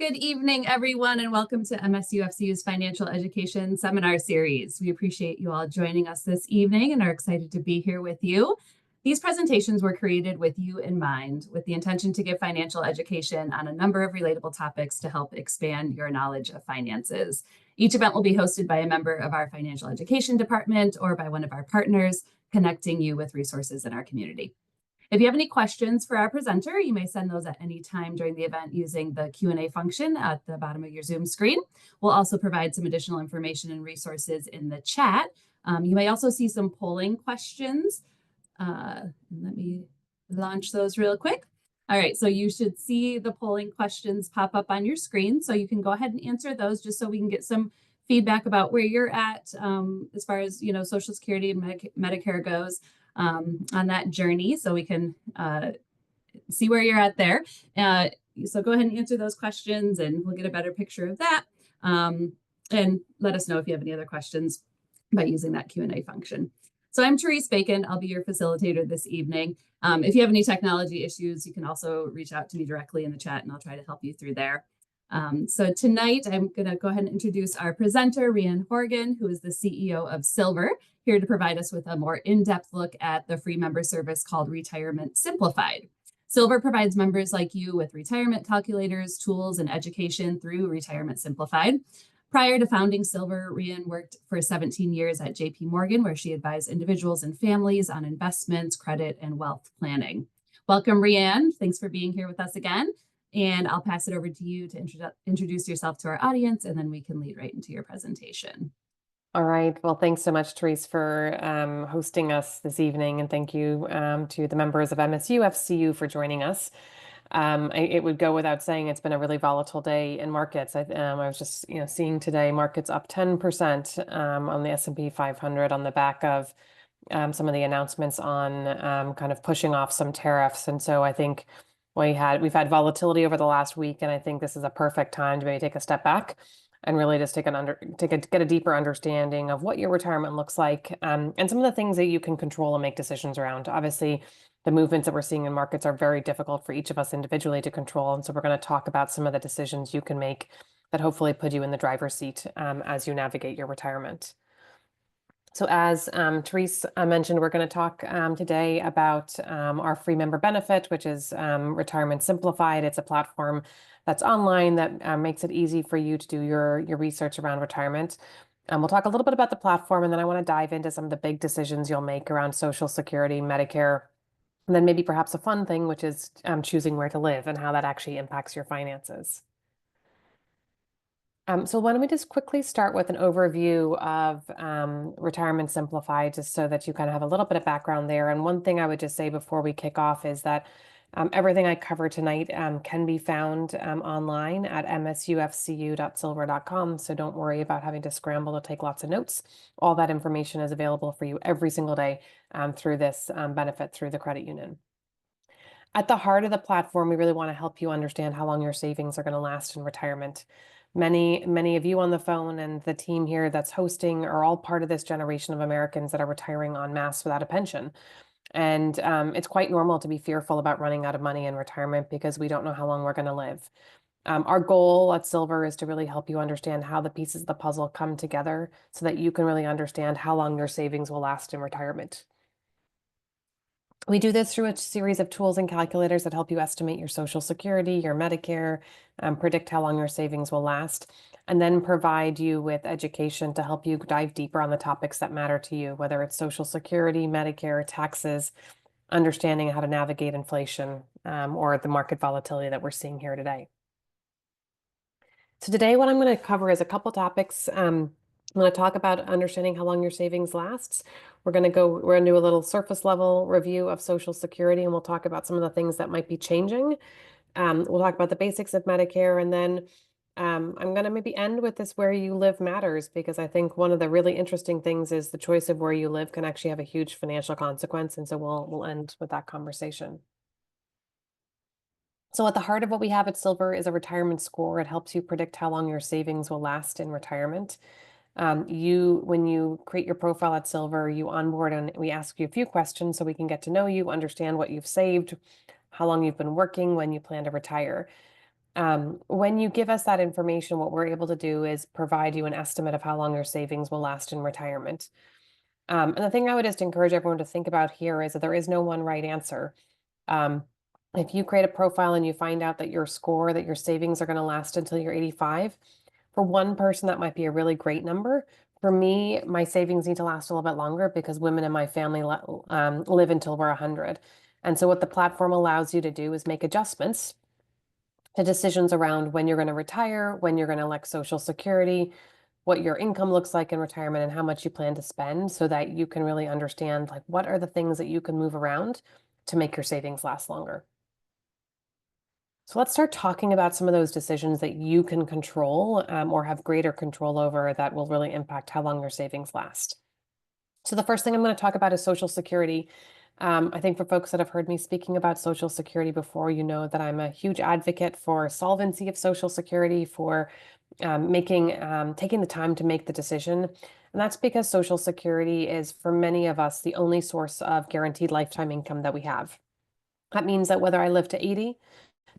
Good evening, everyone, and welcome to MSUFCU's Financial Education Seminar Series. We appreciate you all joining us this evening and are excited to be here with you. These presentations were created with you in mind, with the intention to give financial education on a number of relatable topics to help expand your knowledge of finances. Each event will be hosted by a member of our financial education department or by one of our partners, connecting you with resources in our community. If you have any questions for our presenter, you may send those at any time during the event using the Q&A function at the bottom of your Zoom screen. We'll also provide some additional information and resources in the chat. You may also see some polling questions. Let me launch those real quick. All right, so you should see the polling questions pop up on your screen. So you can go ahead and answer those just so we can get some feedback about where you're at as far as Social Security and Medicare goes. On that journey, so we can see where you're at there. So go ahead and answer those questions and we'll get a better picture of that. And let us know if you have any other questions by using that Q&A function. So I'm Therese Bacon. I'll be your facilitator this evening. If you have any technology issues, you can also reach out to me directly in the chat and I'll try to help you through there. So tonight, I'm going to go ahead and introduce our presenter, Rhian Horgan, who is the CEO of Silver, here to provide us with a more in-depth look at the free member service called Retirement Simplified. Silver provides members like you with retirement calculators, tools, and education through Retirement Simplified. Prior to founding Silver, Rhian worked for 17 years at JP Morgan, where she advised individuals and families on investments, credit, and wealth planning. Welcome, Rhian. Thanks for being here with us again. And I'll pass it over to you to introduce yourself to our audience, and then we can lead right into your presentation. All right. Well, thanks so much, Therese, for hosting us this evening. And thank you to the members of MSUFCU for joining us. It would go without saying it's been a really volatile day in markets. I was just seeing today markets up 10% on the S&P 500 on the back of some of the announcements on kind of pushing off some tariffs. And so I think we've had volatility over the last week, and I think this is a perfect time to maybe take a step back and really just get a deeper understanding of what your retirement looks like, and some of the things that you can control and make decisions around. Obviously, the movements that we're seeing in markets are very difficult for each of us individually to control, and so we're going to talk about some of the decisions you can make that hopefully put you in the driver's seat as you navigate your retirement. So as Therese mentioned, we're going to talk today about our free member benefit, which is Retirement Simplified. It's a platform that's online that makes it easy for you to do your research around retirement. We'll talk a little bit about the platform, and then I want to dive into some of the big decisions you'll make around Social Security, Medicare, and then maybe perhaps a fun thing, which is choosing where to live and how that actually impacts your finances. So why don't we just quickly start with an overview of Retirement Simplified, just so that you kind of have a little bit of background there. And one thing I would just say before we kick off is that everything I cover tonight can be found online at msufcu.silver.com. So don't worry about having to scramble to take lots of notes. All that information is available for you every single day through this benefit through the credit union. At the heart of the platform, we really want to help you understand how long your savings are going to last in retirement. Many of you on the phone and the team here that's hosting are all part of this generation of Americans that are retiring en masse without a pension. And it's quite normal to be fearful about running out of money in retirement because we don't know how long we're going to live. Our goal at Silver is to really help you understand how the pieces of the puzzle come together so that you can really understand how long your savings will last in retirement. We do this through a series of tools and calculators that help you estimate your Social Security, your Medicare, predict how long your savings will last, and then provide you with education to help you dive deeper on the topics that matter to you, whether it's Social Security, Medicare, taxes, understanding how to navigate inflation, or the market volatility that we're seeing here today. So today, what I'm going to cover is a couple topics. I'm going to talk about understanding how long your savings lasts. We're going to do a little surface level review of Social Security, and we'll talk about some of the things that might be changing. We'll talk about the basics of Medicare, and then I'm going to maybe end with this where you live matters, because I think one of the really interesting things is the choice of where you live can actually have a huge financial consequence. And so we'll end with that conversation. So at the heart of what we have at Silver is a retirement score. It helps you predict how long your savings will last in retirement. When you create your profile at Silver, you onboard and we ask you a few questions so we can get to know you, understand what you've saved, how long you've been working, when you plan to retire. When you give us that information, what we're able to do is provide you an estimate of how long your savings will last in retirement. And the thing I would just encourage everyone to think about here is that there is no one right answer. Um, if you create a profile and you find out that your score, that your savings are going to last until you're 85, for one person, that might be a really great number. For me, my savings need to last a little bit longer because women in my family live until we're 100. And so what the platform allows you to do is make adjustments to decisions around when you're going to retire, when you're going to elect Social Security, what your income looks like in retirement, and how much you plan to spend so that you can really understand like what are the things that you can move around to make your savings last longer. So let's start talking about some of those decisions that you can control or have greater control over that will really impact how long your savings last. So the first thing I'm going to talk about is Social Security. I think for folks that have heard me speaking about Social Security before, you know that I'm a huge advocate for solvency of Social Security, for taking the time to make the decision. And that's because Social Security is, for many of us, the only source of guaranteed lifetime income that we have. That means that whether I live to 80,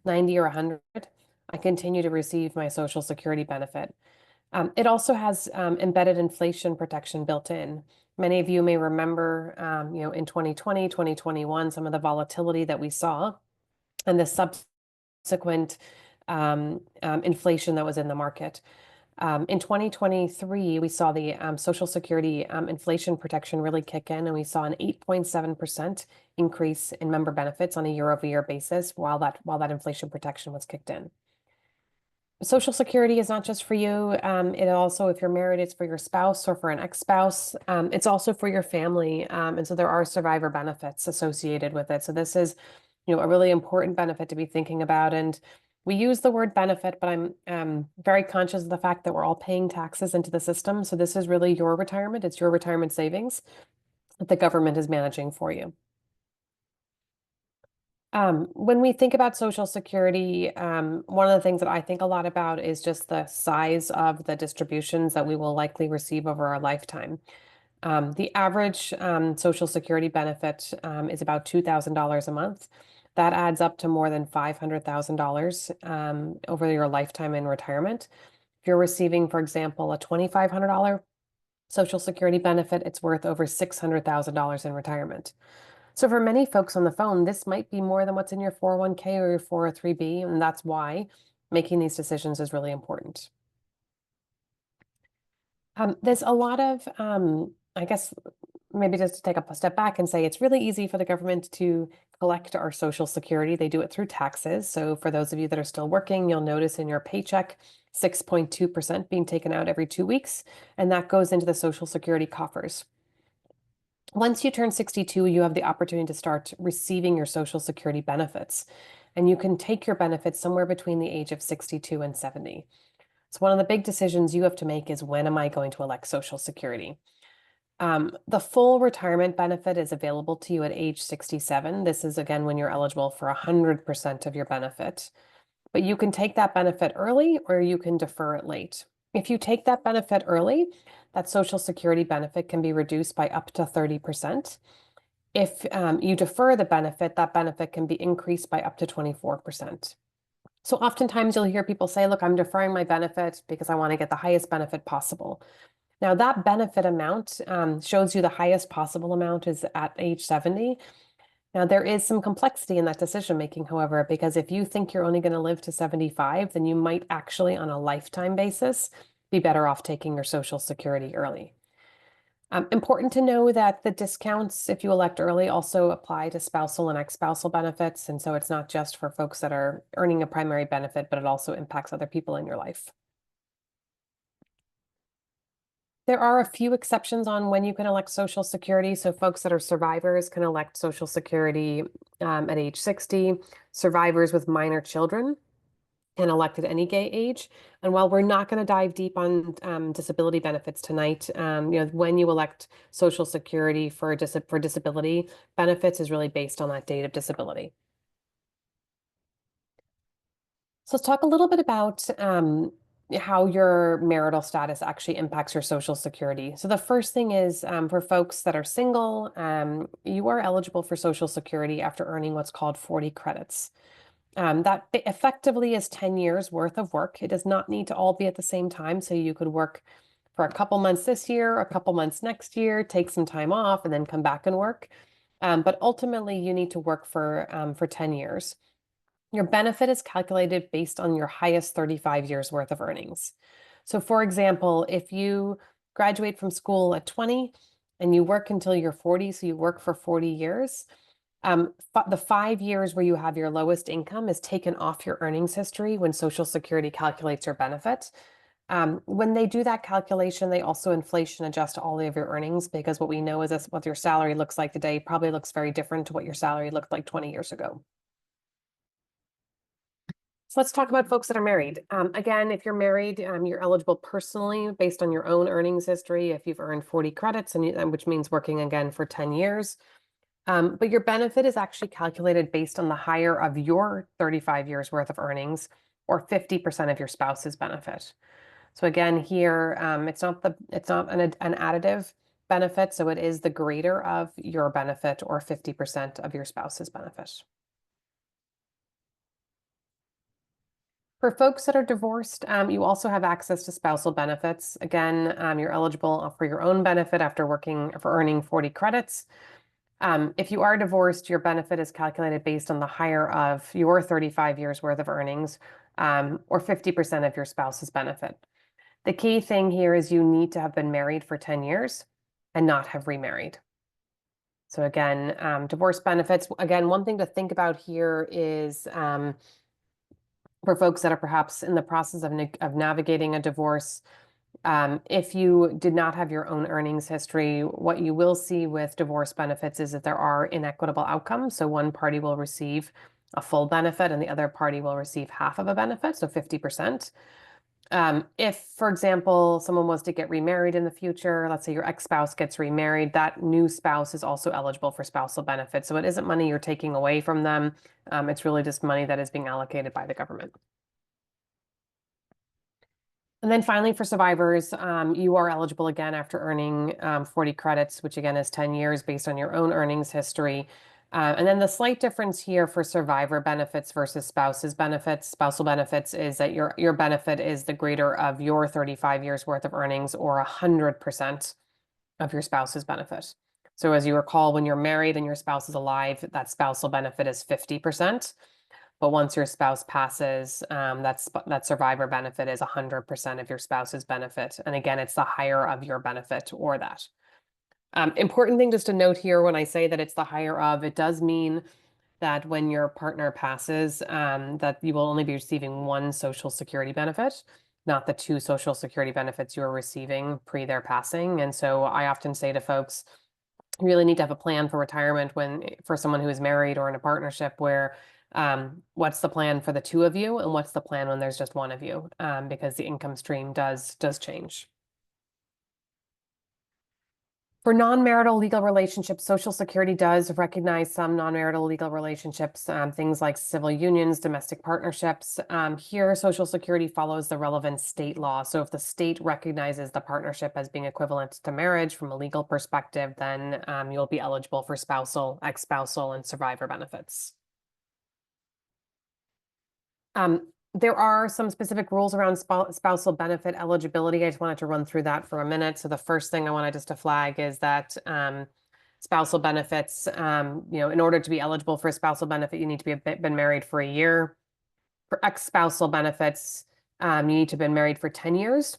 90, or 100, I continue to receive my Social Security benefit. It also has embedded inflation protection built in. Many of you may remember, in 2020, 2021, some of the volatility that we saw and the subsequent inflation that was in the market. In 2023, we saw the Social Security inflation protection really kick in, and we saw an 8.7% increase in member benefits on a year-over-year basis while that inflation protection was kicked in. Social Security is not just for you. It also, if you're married, it's for your spouse or for an ex-spouse. It's also for your family. And so there are survivor benefits associated with it. So this is, a really important benefit to be thinking about. And we use the word benefit, but I'm very conscious of the fact that we're all paying taxes into the system. So this is really your retirement. It's your retirement savings that the government is managing for you. When we think about Social Security, one of the things that I think a lot about is just the size of the distributions that we will likely receive over our lifetime. The average Social Security benefit is about $2,000 a month. That adds up to more than $500,000 over your lifetime in retirement. If you're receiving, for example, a $2,500 Social Security benefit, it's worth over $600,000 in retirement. So for many folks on the phone, this might be more than what's in your 401k or your 403b, and that's why making these decisions is really important. There's a lot of, I guess, maybe just to take a step back and say it's really easy for the government to collect our Social Security. They do it through taxes. So for those of you that are still working, you'll notice in your paycheck 6.2% being taken out every 2 weeks, and that goes into the Social Security coffers. Once you turn 62, you have the opportunity to start receiving your Social Security benefits, and you can take your benefits somewhere between the age of 62 and 70. So one of the big decisions you have to make is, when am I going to elect Social Security? The full retirement benefit is available to you at age 67. This is, again, when you're eligible for 100% of your benefit. But you can take that benefit early or you can defer it late. If you take that benefit early, that Social Security benefit can be reduced by up to 30%. If you defer the benefit, that benefit can be increased by up to 24%. So oftentimes you'll hear people say, look, I'm deferring my benefit because I want to get the highest benefit possible. Now that benefit amount shows you the highest possible amount is at age 70. Now, there is some complexity in that decision making, however, because if you think you're only going to live to 75, then you might actually, on a lifetime basis, be better off taking your Social Security early. Important to know that the discounts, if you elect early, also apply to spousal and ex-spousal benefits. And so it's not just for folks that are earning a primary benefit, but it also impacts other people in your life. There are a few exceptions on when you can elect Social Security. So folks that are survivors can elect Social Security at age 60. Survivors with minor children can elect at any gay age. And while we're not going to dive deep on disability benefits tonight, when you elect Social Security for disability benefits is really based on that date of disability. So let's talk a little bit about how your marital status actually impacts your Social Security. So the first thing is for folks that are single, you are eligible for Social Security after earning what's called 40 credits. That effectively is 10 years worth of work. It does not need to all be at the same time. So you could work for a couple months this year, a couple months next year, take some time off, and then come back and work. But ultimately, you need to work for 10 years. Your benefit is calculated based on your highest 35 years worth of earnings. So for example, if you graduate from school at 20 and you work until you're 40, so you work for 40 years, the 5 years where you have your lowest income is taken off your earnings history when Social Security calculates your benefit. When they do that calculation, they also inflation adjust all of your earnings, because what we know is that what your salary looks like today probably looks very different to what your salary looked like 20 years ago. So let's talk about folks that are married. Again, if you're married, you're eligible personally based on your own earnings history if you've earned 40 credits, which means working again for 10 years. But your benefit is actually calculated based on the higher of your 35 years worth of earnings, or 50% of your spouse's benefit. So again, here, it's not an additive benefit, so it is the greater of your benefit, or 50% of your spouse's benefit. For folks that are divorced, you also have access to spousal benefits. Again, you're eligible for your own benefit after earning 40 credits. If you are divorced, your benefit is calculated based on the higher of your 35 years worth of earnings, or 50% of your spouse's benefit. The key thing here is you need to have been married for 10 years and not have remarried. So again, divorce benefits, again, one thing to think about here is for folks that are perhaps in the process of navigating a divorce, if you did not have your own earnings history, what you will see with divorce benefits is that there are inequitable outcomes. So one party will receive a full benefit and the other party will receive half of a benefit, so 50%. If, for example, someone was to get remarried in the future, let's say your ex-spouse gets remarried, that new spouse is also eligible for spousal benefits. So it isn't money you're taking away from them. It's really just money that is being allocated by the government. And then finally, for survivors, you are eligible again after earning 40 credits, which again is 10 years based on your own earnings history. And then the slight difference here for survivor benefits versus spousal benefits, is that your benefit is the greater of your 35 years worth of earnings, or 100% of your spouse's benefit. So as you recall, when you're married and your spouse is alive, that spousal benefit is 50%. But once your spouse passes, that survivor benefit is 100% of your spouse's benefit. And again, it's the higher of your benefit or that. Important thing just to note here, when I say that it's the higher of, it does mean that when your partner passes, that you will only be receiving one Social Security benefit, not the two Social Security benefits you were receiving pre their passing. And so I often say to folks, you really need to have a plan for retirement for someone who is married or in a partnership, where what's the plan for the two of you and what's the plan when there's just one of you, because the income stream does change. For non-marital legal relationships, Social Security does recognize some non-marital legal relationships, things like civil unions, domestic partnerships. Here, Social Security follows the relevant state law. So if the state recognizes the partnership as being equivalent to marriage from a legal perspective, then you'll be eligible for spousal, ex-spousal, and survivor benefits. There are some specific rules around spousal benefit eligibility. I just wanted to run through that for a minute. So the first thing I wanted just to flag is that spousal benefits, in order to be eligible for a spousal benefit, you need to been married for a year. For ex-spousal benefits, you need to have been married for 10 years.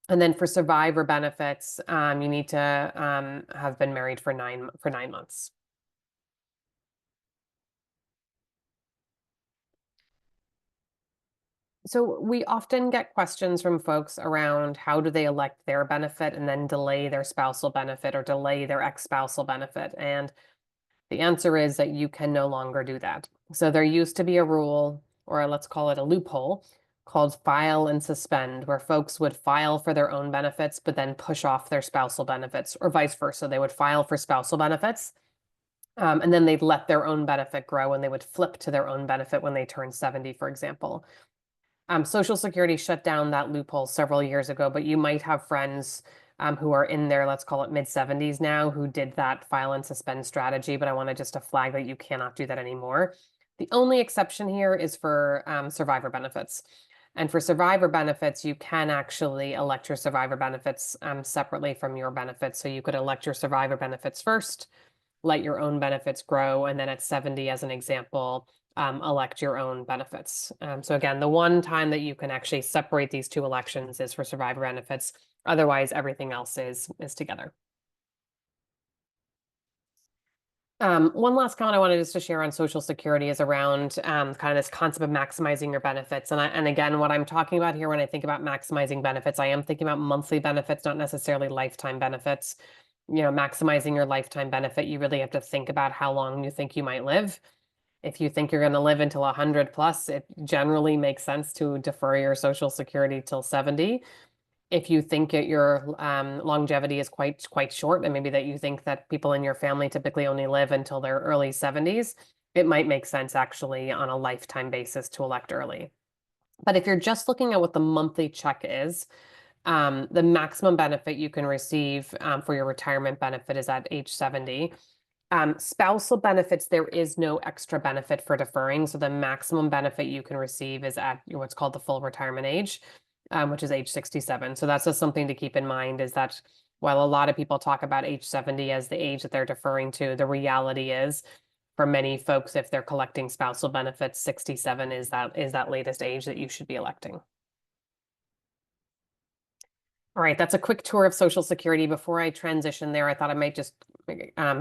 And then for survivor benefits, you need to have been married for 9 months. So we often get questions from folks around how do they elect their benefit and then delay their spousal benefit or delay their ex-spousal benefit. And the answer is that you can no longer do that. So there used to be a rule, or let's call it a loophole, called file and suspend, where folks would file for their own benefits, but then push off their spousal benefits, or vice versa. They would file for spousal benefits, and then they'd let their own benefit grow, and they would flip to their own benefit when they turn 70, for example. Social Security shut down that loophole several years ago, but you might have friends who are in their, let's call it mid-70s now, who did that file and suspend strategy. But I wanted just to flag that you cannot do that anymore. The only exception here is for survivor benefits. And for survivor benefits, you can actually elect your survivor benefits separately from your benefits. So you could elect your survivor benefits first, let your own benefits grow, and then at 70, as an example, elect your own benefits. So again, the one time that you can actually separate these two elections is for survivor benefits. Otherwise, everything else is together. One last comment I wanted just to share on Social Security is around kind of this concept of maximizing your benefits. And again, what I'm talking about here when I think about maximizing benefits, I am thinking about monthly benefits, not necessarily lifetime benefits. Maximizing your lifetime benefit, you really have to think about how long you think you might live. If you think you're going to live until 100 plus, it generally makes sense to defer your Social Security till 70. If you think your longevity is quite short, and maybe that you think that people in your family typically only live until their early 70s, it might make sense actually on a lifetime basis to elect early. But if you're just looking at what the monthly check is, the maximum benefit you can receive for your retirement benefit is at age 70. Spousal benefits, there is no extra benefit for deferring. So the maximum benefit you can receive is at what's called the full retirement age, which is age 67. So that's just something to keep in mind, is that while a lot of people talk about age 70 as the age that they're deferring to, the reality is for many folks, if they're collecting spousal benefits, 67 is that latest age that you should be electing. All right, that's a quick tour of Social Security. Before I transition there, I thought I might just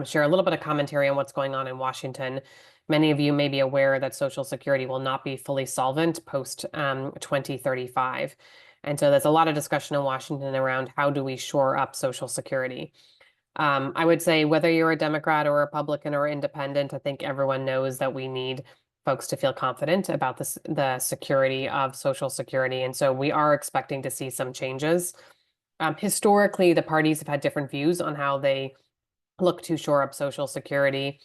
share a little bit of commentary on what's going on in Washington. Many of you may be aware that Social Security will not be fully solvent post 2035. And so there's a lot of discussion in Washington around how do we shore up Social Security. I would say whether you're a Democrat or a Republican or independent, I think everyone knows that we need folks to feel confident about the security of Social Security. And so we are expecting to see some changes. Historically, the parties have had different views on how they look to shore up Social Security.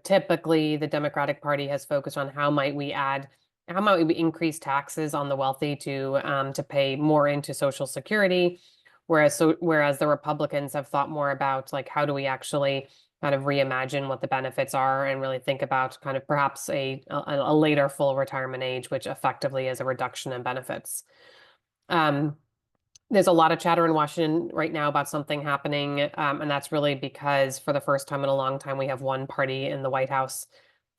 Typically the Democratic Party has focused on how might we increase taxes on the wealthy to pay more into Social Security, whereas the Republicans have thought more about like how do we actually kind of reimagine what the benefits are and really think about kind of perhaps a later full retirement age, which effectively is a reduction in benefits. There's a lot of chatter in Washington right now about something happening, and that's really because for the first time in a long time, we have one party in the White House,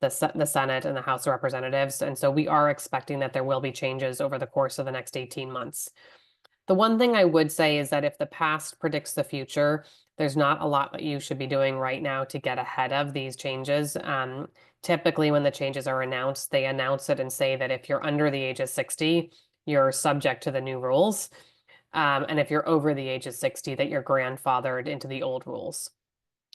the Senate and the House of Representatives. And so we are expecting that there will be changes over the course of the next 18 months. The one thing I would say is that if the past predicts the future, there's not a lot that you should be doing right now to get ahead of these changes. Typically, when the changes are announced, they announce it and say that if you're under the age of 60, you're subject to the new rules. And if you're over the age of 60, that you're grandfathered into the old rules.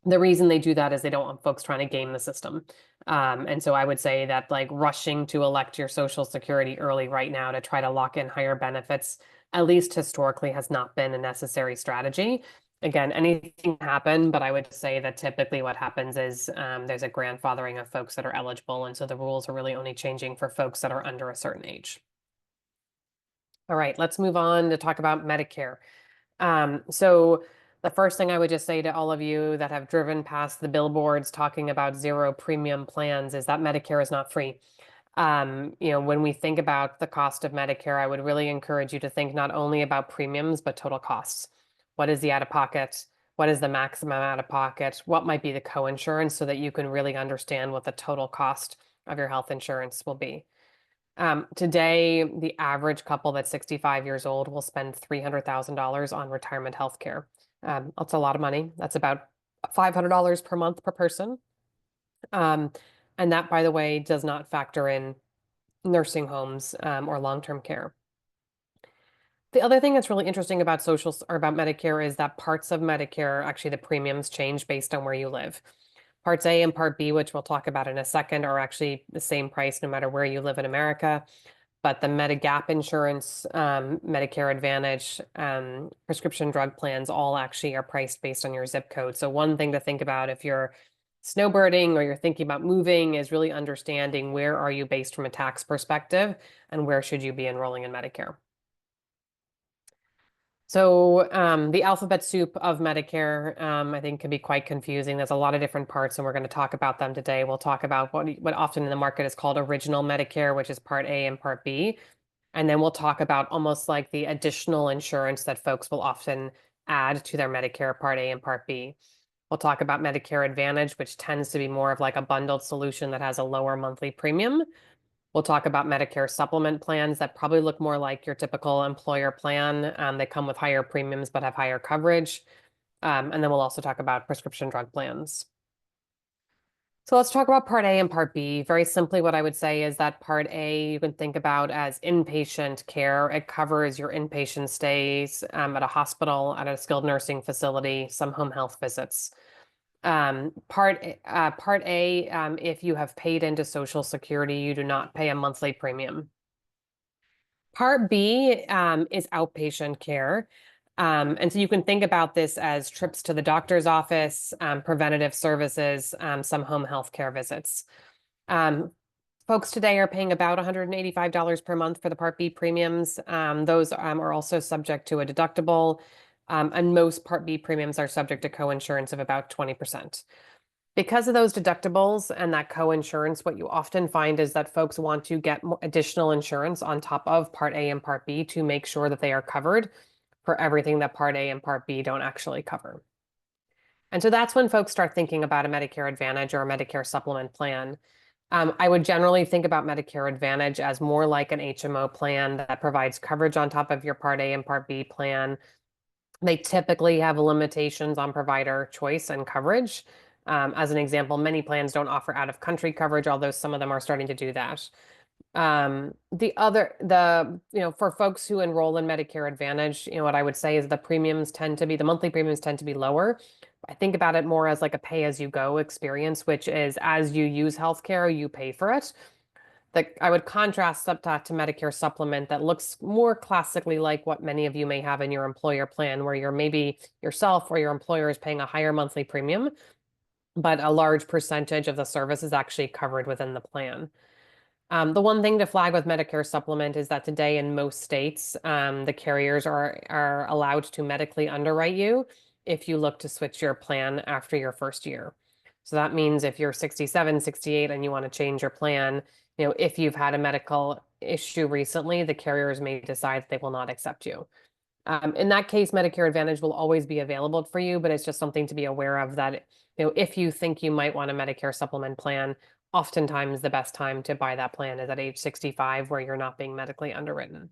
The reason they do that is they don't want folks trying to game the system. And so I would say that like rushing to elect your Social Security early right now to try to lock in higher benefits, at least historically, has not been a necessary strategy. Again, anything can happen, but I would say that typically what happens is there's a grandfathering of folks that are eligible. And so the rules are really only changing for folks that are under a certain age. All right, let's move on to talk about Medicare. So the first thing I would just say to all of you that have driven past the billboards talking about zero premium plans is that Medicare is not free. When we think about the cost of Medicare, I would really encourage you to think not only about premiums, but total costs. What is the out-of-pocket? What is the maximum out-of-pocket? What might be the co-insurance so that you can really understand what the total cost of your health insurance will be. Today, the average couple that's 65 years old will spend $300,000 on retirement health care. That's a lot of money. That's about $500 per month per person. And that, by the way, does not factor in nursing homes or long-term care. The other thing that's really interesting about about Medicare is that parts of Medicare, actually the premiums change based on where you live. Parts A and Part B, which we'll talk about in a second, are actually the same price no matter where you live in America. But the Medigap insurance, Medicare Advantage, prescription drug plans all actually are priced based on your zip code. So one thing to think about if you're snowbirding or you're thinking about moving is really understanding where are you based from a tax perspective and where should you be enrolling in Medicare. So the alphabet soup of Medicare, I think, can be quite confusing. There's a lot of different parts, and we're going to talk about them today. We'll talk about what often in the market is called original Medicare, which is Part A and Part B. And then we'll talk about almost like the additional insurance that folks will often add to their Medicare Part A and Part B. We'll talk about Medicare Advantage, which tends to be more of like a bundled solution that has a lower monthly premium. We'll talk about Medicare supplement plans that probably look more like your typical employer plan. They come with higher premiums but have higher coverage. And then we'll also talk about prescription drug plans. So let's talk about Part A and Part B. Very simply, what I would say is that Part A you can think about as inpatient care. It covers your inpatient stays at a hospital, at a skilled nursing facility, some home health visits. Part A, if you have paid into Social Security, you do not pay a monthly premium. Part B is outpatient care. And so you can think about this as trips to the doctor's office, preventative services, some home health care visits. Folks today are paying about $185 per month for the Part B premiums. Those are also subject to a deductible. And most Part B premiums are subject to coinsurance of about 20%. Because of those deductibles and that coinsurance, what you often find is that folks want to get additional insurance on top of Part A and Part B to make sure that they are covered for everything that Part A and Part B don't actually cover. And so that's when folks start thinking about a Medicare Advantage or a Medicare supplement plan. I would generally think about Medicare Advantage as more like an HMO plan that provides coverage on top of your Part A and Part B plan. They typically have limitations on provider choice and coverage. As an example, many plans don't offer out-of-country coverage, although some of them are starting to do that. For folks who enroll in Medicare Advantage, what I would say is the monthly premiums tend to be lower. I think about it more as like a pay-as-you-go experience, which is as you use healthcare, you pay for it. I would contrast that to Medicare supplement that looks more classically like what many of you may have in your employer plan, where you're maybe yourself or your employer is paying a higher monthly premium, but a large percentage of the service is actually covered within the plan. The one thing to flag with Medicare supplement is that today in most states, the carriers are allowed to medically underwrite you if you look to switch your plan after your first year. So that means if you're 67, 68, and you want to change your plan, if you've had a medical issue recently, the carriers may decide they will not accept you. In that case, Medicare Advantage will always be available for you, but it's just something to be aware of that, if you think you might want a Medicare supplement plan, oftentimes the best time to buy that plan is at age 65, where you're not being medically underwritten.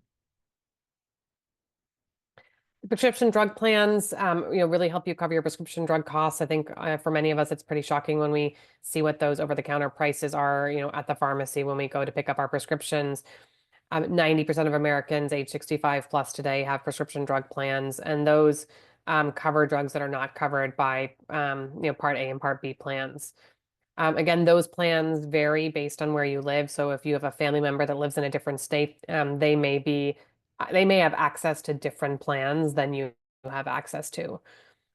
Prescription drug plans, really help you cover your prescription drug costs. I think for many of us, it's pretty shocking when we see what those over-the-counter prices are, at the pharmacy when we go to pick up our prescriptions. 90% of Americans age 65 plus today have prescription drug plans, and those cover drugs that are not covered by Part A and Part B plans. Again, those plans vary based on where you live. So if you have a family member that lives in a different state, they may have access to different plans than you have access to.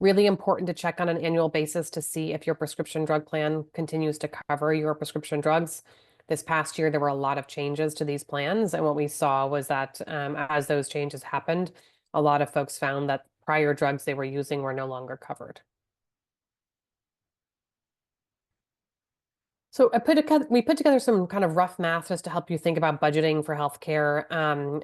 Really important to check on an annual basis to see if your prescription drug plan continues to cover your prescription drugs. This past year, there were a lot of changes to these plans. And what we saw was that as those changes happened, a lot of folks found that prior drugs they were using were no longer covered. So we put together some kind of rough math just to help you think about budgeting for healthcare.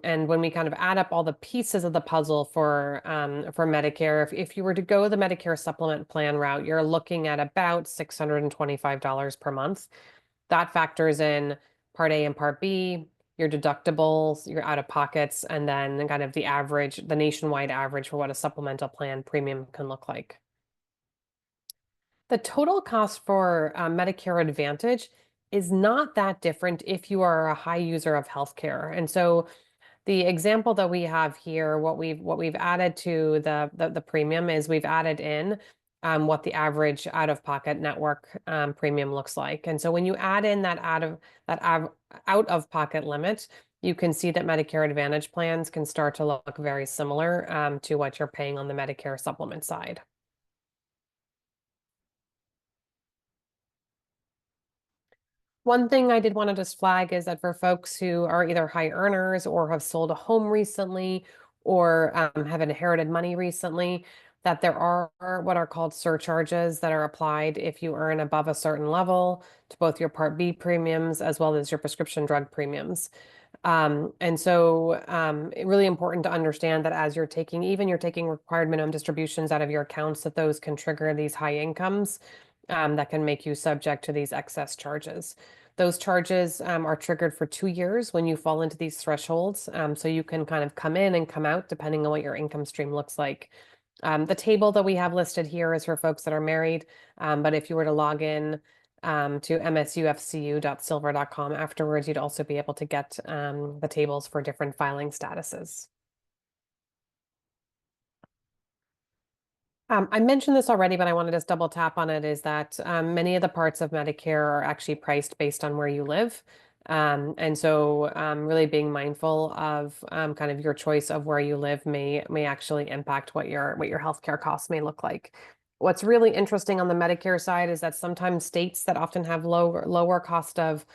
And when we kind of add up all the pieces of the puzzle for Medicare, if you were to go the Medicare supplement plan route, you're looking at about $625 per month. That factors in Part A and Part B, your deductibles, your out-of-pockets, and then kind of the nationwide average for what a supplemental plan premium can look like. The total cost for Medicare Advantage is not that different if you are a high user of healthcare. And so the example that we have here, what we've added to the premium is we've added in what the average out-of-pocket network premium looks like. And so when you add in that out-of-pocket limit, you can see that Medicare Advantage plans can start to look very similar to what you're paying on the Medicare supplement side. One thing I did want to just flag is that for folks who are either high earners or have sold a home recently, or have inherited money recently, that there are what are called surcharges that are applied if you earn above a certain level to both your Part B premiums as well as your prescription drug premiums. And so it's really important to understand that as you're taking required minimum distributions out of your accounts, that those can trigger these high incomes that can make you subject to these excess charges. Those charges are triggered for 2 years when you fall into these thresholds. So you can kind of come in and come out depending on what your income stream looks like. The table that we have listed here is for folks that are married, but if you were to log in to msufcu.silver.com afterwards, you'd also be able to get the tables for different filing statuses. I mentioned this already, but I want to just double tap on it, is that many of the parts of Medicare are actually priced based on where you live. And so really being mindful of kind of your choice of where you live may actually impact what your healthcare costs may look like. What's really interesting on the Medicare side is that sometimes states that often have lower cost of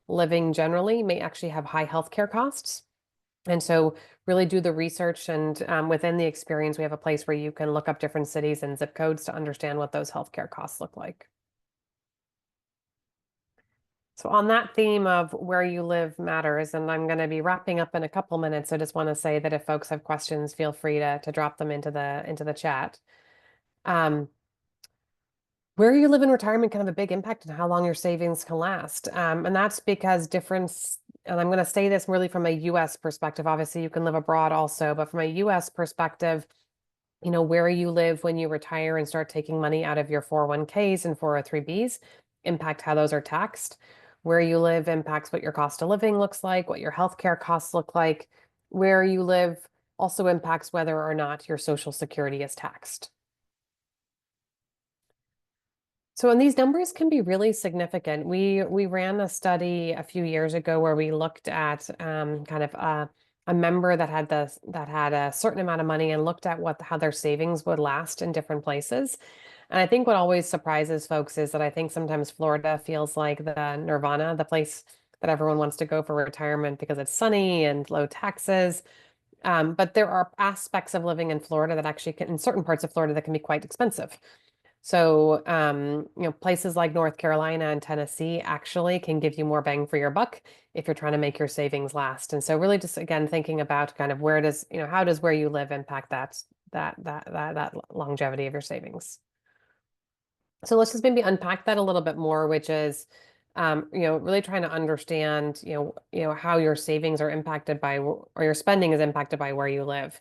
living generally may actually have high healthcare costs. And so really do the research, and within the experience, we have a place where you can look up different cities and zip codes to understand what those healthcare costs look like. So on that theme of where you live matters, and I'm going to be wrapping up in a couple minutes. I just want to say that if folks have questions, feel free to drop them into the chat. Where you live in retirement can have a big impact on how long your savings can last. And that's because and I'm going to say this really from a US perspective. Obviously, you can live abroad also, but from a US perspective, where you live when you retire and start taking money out of your 401ks and 403bs impact how those are taxed. Where you live impacts what your cost of living looks like, what your healthcare costs look like. Where you live also impacts whether or not your Social Security is taxed. So, and these numbers can be really significant. We ran a study a few years ago where we looked at kind of a member that had a certain amount of money and looked at how their savings would last in different places. And I think what always surprises folks is that I think sometimes Florida feels like the nirvana, the place that everyone wants to go for retirement because it's sunny and low taxes. But there are aspects of living in Florida that actually in certain parts of Florida that can be quite expensive. So, places like North Carolina and Tennessee actually can give you more bang for your buck if you're trying to make your savings last. And so really just again thinking about kind of how does where you live impact that longevity of your savings. So let's just maybe unpack that a little bit more, which is really trying to understand, how your savings are impacted by, or your spending is impacted by where you live.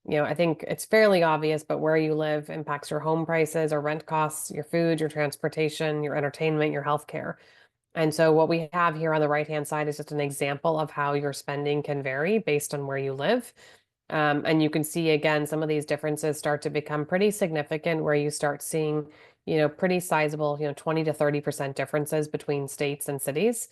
I think it's fairly obvious, but where you live impacts your home prices or rent costs, your food, your transportation, your entertainment, your healthcare. And so what we have here on the right-hand side is just an example of how your spending can vary based on where you live. And you can see again, some of these differences start to become pretty significant where you start seeing, pretty sizable, 20 to 30% differences between states and cities.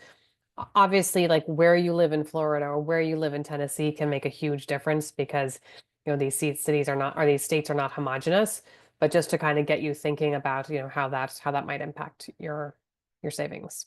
Obviously, like where you live in Florida or where you live in Tennessee can make a huge difference because, these cities are not, or these states are not homogenous, but just to kind of get you thinking about, how that might impact your savings.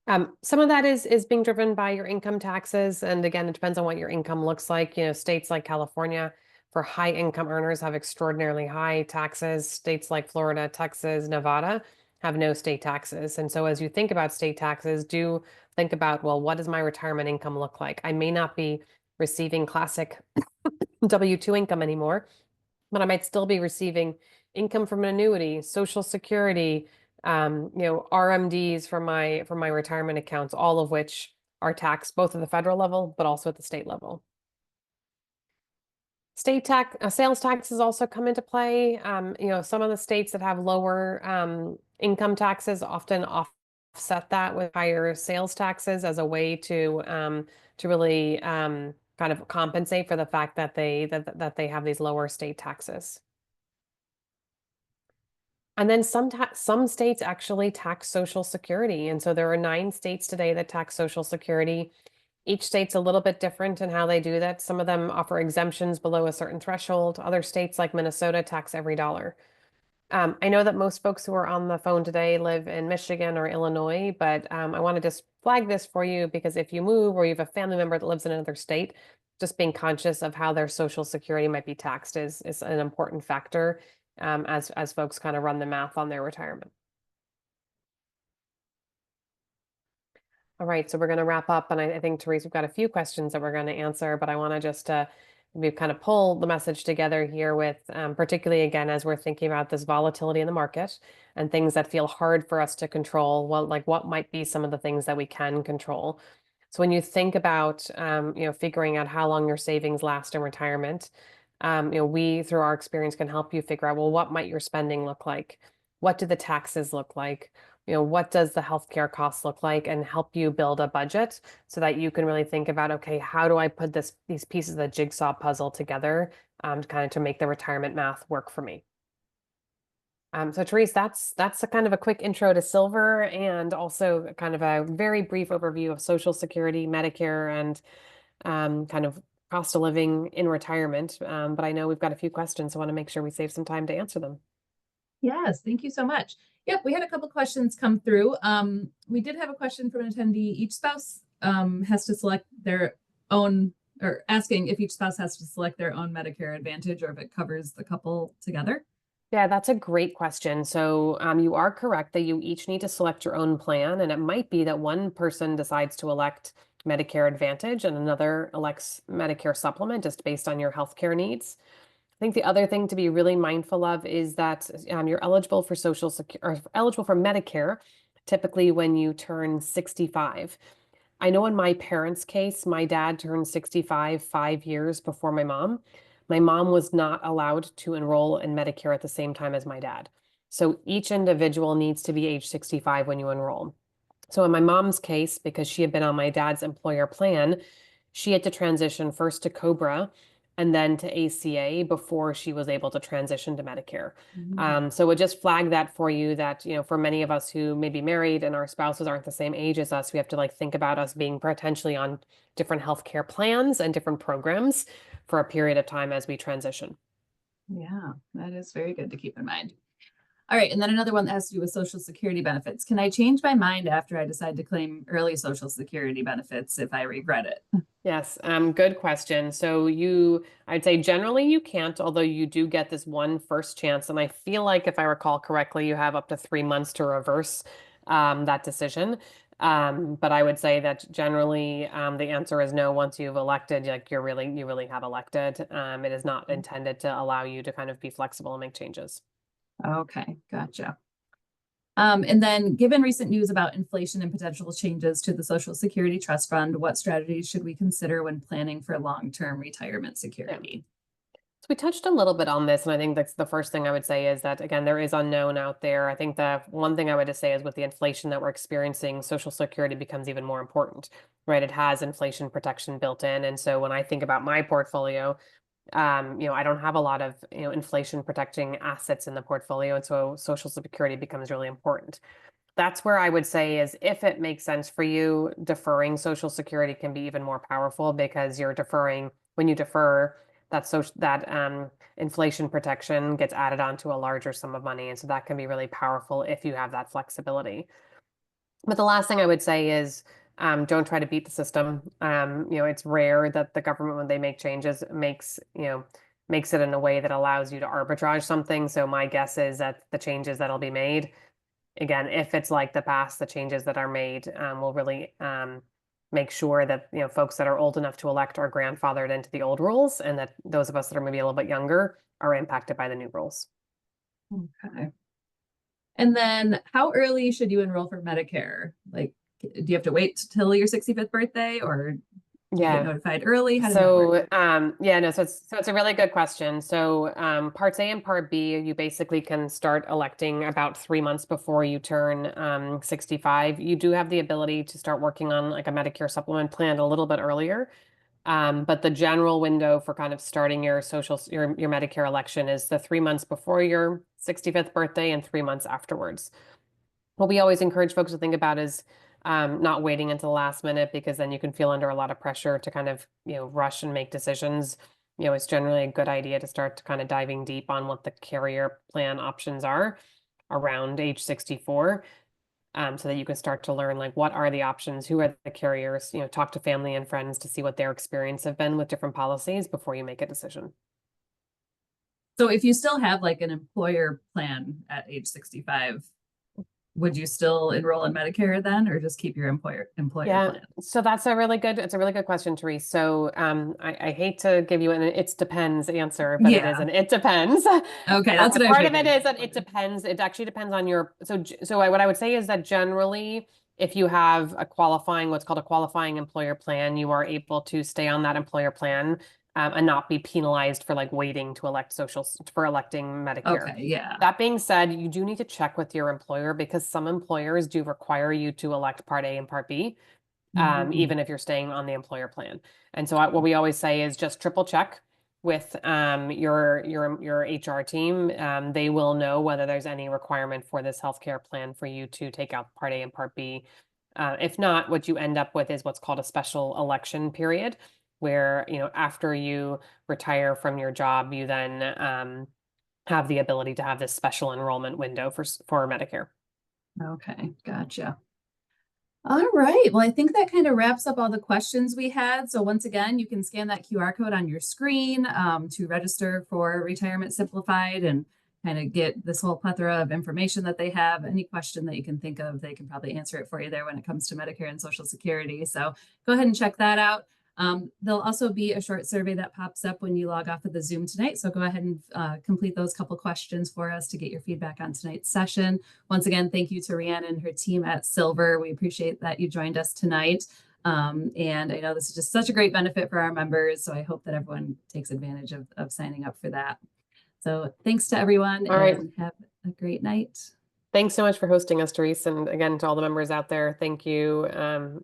Some of that is being driven by your income taxes. And again, it depends on what your income looks like. States like California for high income earners have extraordinarily high taxes. States like Florida, Texas, Nevada have no state taxes. And so as you think about state taxes, do think about, well, what does my retirement income look like? I may not be receiving classic W-2 income anymore, but I might still be receiving income from an annuity, Social Security, RMDs from my retirement accounts, all of which are taxed both at the federal level, but also at the state level. State sales taxes also come into play. Some of the states that have lower income taxes often offset that with higher sales taxes as a way to really kind of compensate for the fact that they have these lower state taxes. And then some states actually tax Social Security. And so there are 9 states today that tax Social Security. Each state's a little bit different in how they do that. Some of them offer exemptions below a certain threshold. Other states like Minnesota tax every dollar. I know that most folks who are on the phone today live in Michigan or Illinois, but I want to just flag this for you because if you move or you have a family member that lives in another state, just being conscious of how their Social Security might be taxed is an important factor as folks kind of run the math on their retirement. All right, so we're going to wrap up, and I think, Therese, we've got a few questions that we're going to answer, but I want to just maybe kind of pull the message together here with, particularly again, as we're thinking about this volatility in the market and things that feel hard for us to control. Well, like what might be some of the things that we can control? So when you think about, figuring out how long your savings last in retirement, we, through our experience, can help you figure out, well, what might your spending look like? What do the taxes look like? What does the healthcare costs look like, and help you build a budget so that you can really think about, okay, how do I put these pieces of the jigsaw puzzle together to kind of to make the retirement math work for me. So Therese, that's a kind of a quick intro to Silver and also kind of a very brief overview of Social Security, Medicare, and kind of cost of living in retirement. But I know we've got a few questions, so I want to make sure we save some time to answer them. Yes, thank you so much. Yep, we had a couple questions come through. We did have a question from an attendee. Each spouse has to select their own, or asking if each spouse has to select their own Medicare Advantage or if it covers the couple together. Yeah, that's a great question. So you are correct that you each need to select your own plan, and it might be that one person decides to elect Medicare Advantage and another elects Medicare Supplement just based on your healthcare needs. I think the other thing to be really mindful of is that you're eligible for Social Security or eligible for Medicare typically when you turn 65. I know in my parents' case, my dad turned 65 5 years before my mom. My mom was not allowed to enroll in Medicare at the same time as my dad. So each individual needs to be age 65 when you enroll. So in my mom's case, because she had been on my dad's employer plan, she had to transition first to Cobra and then to ACA before she was able to transition to Medicare. So we'll just flag that for you that, for many of us who may be married and our spouses aren't the same age as us, we have to like think about us being potentially on different healthcare plans and different programs for a period of time as we transition. Yeah, that is very good to keep in mind. All right, and then another one that has to do with Social Security benefits. Can I change my mind after I decide to claim early Social Security benefits if I regret it? Yes, good question. So I'd say generally you can't, although you do get this one first chance. And I feel like if I recall correctly, you have up to 3 months to reverse that decision. But I would say that generally the answer is no. Once you've elected, like you really have elected. It is not intended to allow you to kind of be flexible and make changes. Okay, gotcha. And then given recent news about inflation and potential changes to the Social Security Trust Fund, what strategies should we consider when planning for long-term retirement security? So we touched a little bit on this, and I think that's the first thing I would say is that, again, there is unknown out there. I think the one thing I would just say is with the inflation that we're experiencing, Social Security becomes even more important, right? It has inflation protection built in. And so when I think about my portfolio, I don't have a lot of, inflation protecting assets in the portfolio. And so Social Security becomes really important. That's where I would say is if it makes sense for you, deferring Social Security can be even more powerful because you're deferring when you defer that inflation protection gets added onto a larger sum of money. And so that can be really powerful if you have that flexibility. But the last thing I would say is don't try to beat the system. It's rare that the government, when they make changes, makes it in a way that allows you to arbitrage something. So my guess is that the changes that'll be made, again, if it's like the past, the changes that are made will really make sure that folks that are old enough to elect are grandfathered into the old rules, and that those of us that are maybe a little bit younger are impacted by the new rules. Okay. And then how early should you enroll for Medicare? Like, do you have to wait till your 65th birthday or do you get notified early? How does that work? So it's a really good question. So parts A and part B, you basically can start electing about 3 months before you turn 65. You do have the ability to start working on like a Medicare supplement plan a little bit earlier. But the general window for kind of starting your your Medicare election is the 3 months before your 65th birthday and 3 months afterwards. What we always encourage folks to think about is not waiting until the last minute because then you can feel under a lot of pressure to kind of rush and make decisions. it's generally a good idea to start to kind of diving deep on what the carrier plan options are around age 64. So that you can start to learn like what are the options, who are the carriers, talk to family and friends to see what their experience have been with different policies before you make a decision. So if you still have like an employer plan at age 65, would you still enroll in Medicare then, or just keep your employer Yeah, plan? so it's a really good question, Therese. So I hate to give you an it depends answer, but it is Yeah. an it depends. Okay, that's what I Part of it figured. is that it depends. It actually depends on your what I would say is that generally, if you have what's called a qualifying employer plan, you are able to stay on that employer plan and not be penalized for like waiting to for electing Medicare. Okay, yeah. That being said, you do need to check with your employer because some employers do require you to elect Part A and Part B, Mhm. even if you're staying on the employer plan. And so what we always say is just triple check with your HR team. They will know whether there's any requirement for this healthcare plan for you to take out Part A and Part B. If not, what you end up with is what's called a special election period, where after you retire from your job, you then have the ability to have this special enrollment window for Medicare. Okay, gotcha. All right. Well, I think that kind of wraps up all the questions we had. So once again, you can scan that QR code on your screen to register for Retirement Simplified and kind of get this whole plethora of information that they have. Any question that you can think of, they can probably answer it for you there when it comes to Medicare and Social Security. So go ahead and check that out. There'll also be a short survey that pops up when you log off of the Zoom tonight. So go ahead and complete those couple questions for us to get your feedback on tonight's session. Once again, thank you to Rhiannon and her team at Silver. We appreciate that you joined us tonight. And I know this is just such a great benefit for our members. So I hope that everyone takes advantage of signing up for that. So thanks to everyone All right. and have a great night. Thanks so much for hosting us, Therese. And again, to all the members out there, thank you.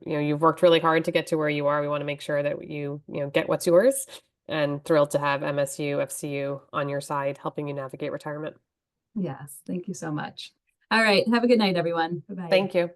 You've worked really hard to get to where you are. We want to make sure that you get what's yours, and thrilled to have MSU FCU on your side, helping you navigate retirement. Yes, thank you so much. All right. Have a good night, everyone. Bye-bye. Thank you.